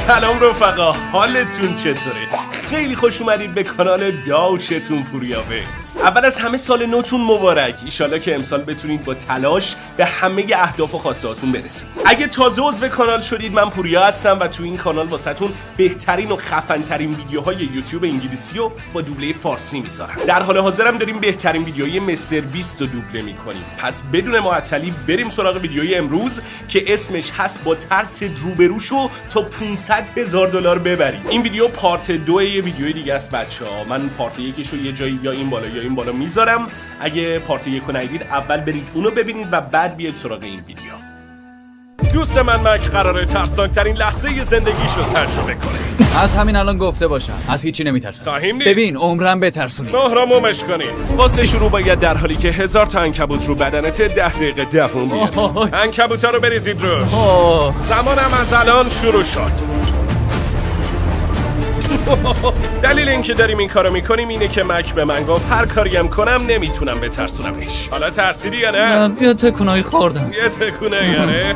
سلام رفقا، حالتون چطوره؟ خیلی خوش اومدید به کانال داشتون پوریاویز. اول از همه سال نوتون مبارک. ایشالله که امسال بتونید با تلاش به همه اهداف و خواستهاتون برسید. اگه تازه عضو کانال شدید، من پوریا هستم و تو این کانال واسهتون بهترین و خفن‌ترین ویدیوهای یوتیوب انگلیسی رو با دوبله فارسی میذارم. در حال حاضرم داریم بهترین ویدیوهای مستر بیست رو دوبله میکنیم. پس بدون معطلی بریم سراغ ویدیوی امروز که اسمش هست با ترس روبروشو تا $500,000 ببرید. این ویدیو پارت 2 یه ویدیوی دیگه است بچه‌ها. من پارت 1 رو یه جایی یا این بالا یا این بالا میذارم. اگه پارت 1 رو ندیدید اول برید اونو ببینید و بعد بیاید سراغ این ویدیو. دوست من مک قراره ترسناکترین لحظه زندگیشو تجربه کنه. از همین الان گفته باشم از هیچی نمیترسم. فهمیدی؟ ببین عمرم بترسونی. مهرمومش کنید. واسه شروع باید در حالی که 1000 تا عنکبوت رو بدنت 10 دقیقه دووم بیاد. عنکبوتا رو بریزید روش. زمانم از الان شروع شد. دلیل اینکه داریم این کارو میکنیم اینه که مک به من گفت هر کاری هم کنم نمیتونم بترسونمش. حالا ترسیدی یا نه؟ یه تکونایی خوردم. یه تکونه یاره.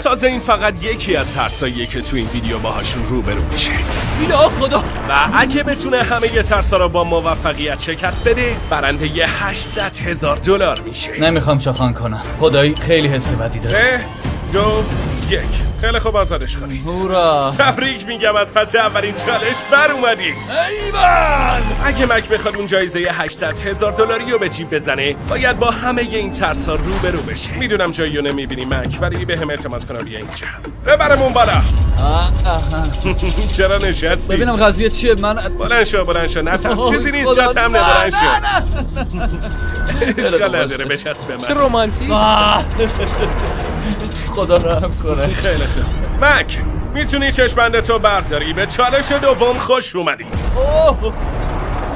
تازه این فقط یکی از ترساییه که تو این ویدیو باهاشون روبرو میشه. یا خدا. و اگه بتونه همه ی ترسا رو با موفقیت شکست بده، برنده $800,000 میشه. نمیخوام شاخان کنم. خدایی خیلی حس بدی داره. 3 2 1. خیلی خوب آزادش کنید. هورا. تبریک میگم، از پس اولین چالش بر اومدی. ایوان. اگه مک بخواد اون جایزه $800,000 رو به جیب بزنه، باید با همه این ترسا روبرو بشه. میدونم جایی رو نمیبینی مک، ولی به هم اعتماد کن. بیا اینجا ببرمون بالا. چرا نشستی؟ ببینم قضیه چیه. من بلند شو نه ترس، چیزی نیست. جا تمنه. بلند شو. اشکال نداره، بچسب به من. چه رومانتیک. خدا رحم کنه. خیلی خوب مک، میتونی چشمندتو برداری. به چالش دوم خوش اومدی.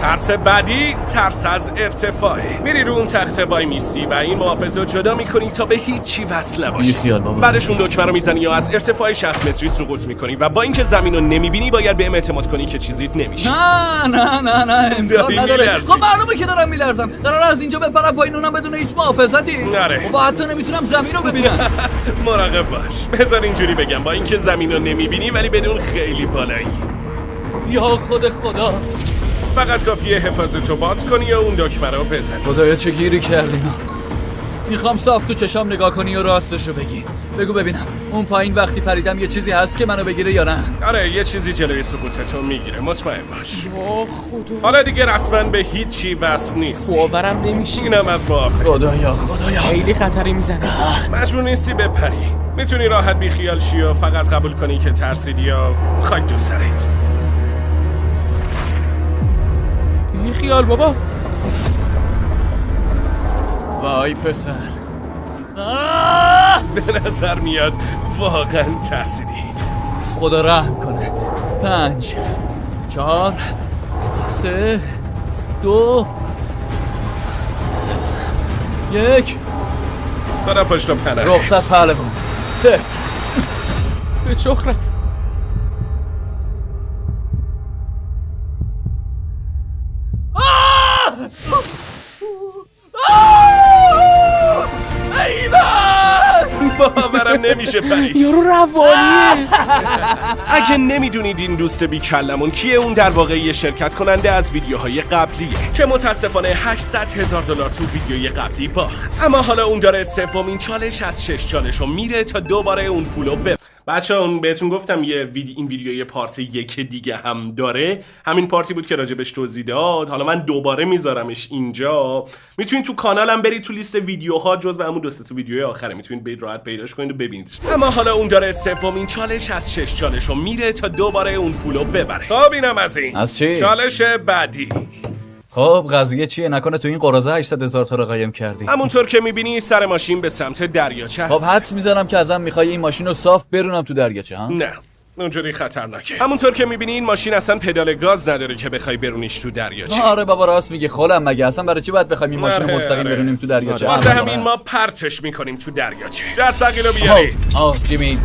ترس بعدی ترس از ارتفاعه. میری رو اون تخته وای میسی و این محافظ رو جدا میکنی تا به هیچی وصل نباشی. بعدش اون دکمه رو میزنی یا از ارتفاع 60 متری سقوط میکنی و با اینکه زمین رو نمیبینی باید به اعتماد کنی که چیزیت نمیشه. نه امکان نداره. خب معلومه که دارم میلرزم. قراره از اینجا بپرم پایین، اونم بدون هیچ محافظتی. نره. خب حتی نمیتونم زمین رو ببینم. مراقب باش. بذار اینجوری بگم، با اینکه زمین رو نمیبینی ولی بدون خیلی بالایی. یا خدا. فقط کافیه حفاظتو باز کنی و اون دکمه رو بزنی. خدایا چه گیری کردیم. میخوام صاف تو چشام نگاه کنی و راستشو بگی. بگو ببینم اون پایین وقتی پریدم یه چیزی هست که منو بگیره یا نه؟ آره، یه چیزی جلوی سقوطتو میگیره، مطمئن باش. خدا. حالا دیگه رسما به هیچی وصل نیست. باورم نمیشه. اینم از محافظ. خدایا خیلی خطری میزنه. مجبور نیستی بپری. میتونی راحت بی خیال شی و فقط قبول کنی که ترسیدی یا خاک تو سرت. بی خیال بابا. وای پسر. به نظر میاد واقعا ترسیدی. خدا رحم کنه. 5 4 3 2 1. خدا پشت و پناهت. رخصت پهلوان. 0. به چخ رفت. باورم نمیشه پرید. یارو روانیه. اگه نمیدونید این دوست بی کلمون کیه، اون در واقع یه شرکت کننده از ویدیوهای قبلیه که متاسفانه $800,000 تو ویدیوی قبلی باخت. اما حالا اون داره سومین چالش از 6 چالش رو میره تا دوباره اون پولو بچه اون بهتون گفتم این ویدیو یه پارت 1 دیگه هم داره. همین پارتی بود که راجبش توضیح داد. حالا من دوباره میذارمش اینجا. میتونید تو کانالم برید تو لیست ویدیوها، جزو همون دو تا ویدیوی آخره میتونید برید راحت پیداش کنید و ببینید. اما حالا اون داره سومین چالش از 6 چالش رو میره تا دوباره اون پولو ببره. خب اینم از این. از چی؟ چالش بعدی. خب قضیه چیه؟ نکنه تو این قراضه 800,000 تا رو قایم کردی؟ همونطور که میبینی سر ماشین به سمت دریاچه است. خب حدس میزنم که ازم میخوای این ماشین رو صاف برونم تو دریاچه ها؟ نه، اونجوری خطرناکه. همونطور که میبینی این ماشین اصلا پدال گاز نداره که بخوای برونیش تو دریاچه. آره بابا راست میگه. خودم مگه اصلا برای چی باید بخوایم این ماشین رو مستقیم برونیم تو دریاچه؟ واسه همین ما پرتش میکنیم تو دریاچه. جرثقیلو بیارید. جیمی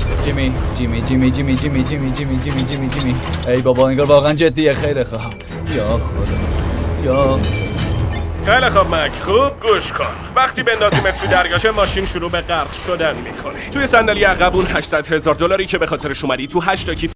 ای بابا انگار واقعا جدیه. خیلی خوب. یا خدا. خیلی خوب مک، خوب گوش کن. وقتی بندازیمت تو دریاچه ماشین شروع به غرق شدن میکنه. توی صندلی عقب اون $800,000 که به خاطرش اومدی تو 8 تا کیف